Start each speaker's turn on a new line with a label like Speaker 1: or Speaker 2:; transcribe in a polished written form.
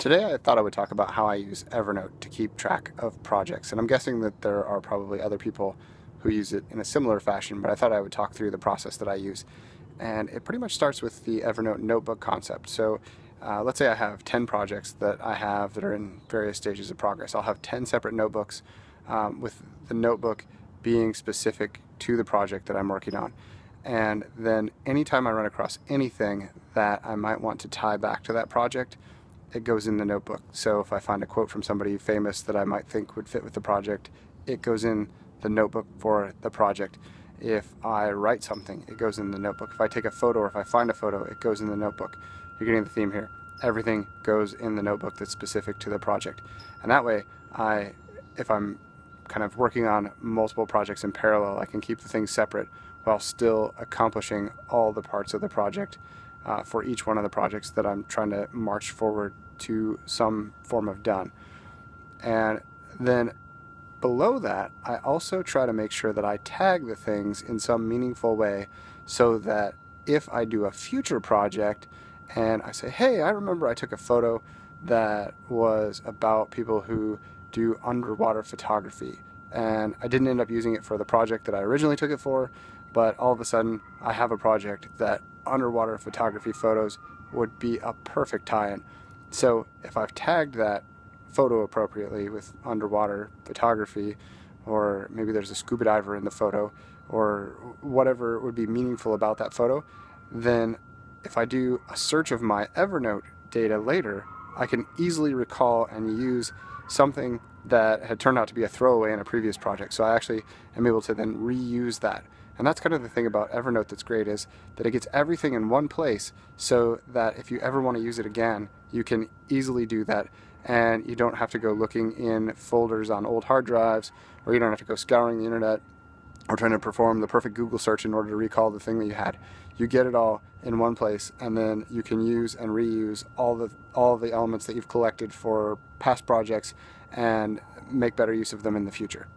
Speaker 1: Today I thought I would talk about how I use Evernote to keep track of projects, and I'm guessing that there are probably other people who use it in a similar fashion, but I thought I would talk through the process that I use. And it pretty much starts with the Evernote notebook concept. So let's say I have 10 projects that I have that are in various stages of progress. I'll have 10 separate notebooks, with the notebook being specific to the project that I'm working on. And then anytime I run across anything that I might want to tie back to that project, it goes in the notebook. So if I find a quote from somebody famous that I might think would fit with the project, it goes in the notebook for the project. If I write something, it goes in the notebook. If I take a photo or if I find a photo, it goes in the notebook. You're getting the theme here. Everything goes in the notebook that's specific to the project. And that way, if I'm kind of working on multiple projects in parallel, I can keep the things separate while still accomplishing all the parts of the project for each one of the projects that I'm trying to march forward to some form of done. And then below that, I also try to make sure that I tag the things in some meaningful way so that if I do a future project and I say, hey, I remember I took a photo that was about people who do underwater photography, and I didn't end up using it for the project that I originally took it for, but all of a sudden I have a project that underwater photography photos would be a perfect tie-in. So if I've tagged that photo appropriately with underwater photography, or maybe there's a scuba diver in the photo, or whatever would be meaningful about that photo, then if I do a search of my Evernote data later, I can easily recall and use something that had turned out to be a throwaway in a previous project. So I actually am able to then reuse that. And that's kind of the thing about Evernote that's great, is that it gets everything in one place so that if you ever want to use it again, you can easily do that, and you don't have to go looking in folders on old hard drives, or you don't have to go scouring the internet or trying to perform the perfect Google search in order to recall the thing that you had. You get it all in one place, and then you can use and reuse all the elements that you've collected for past projects and make better use of them in the future.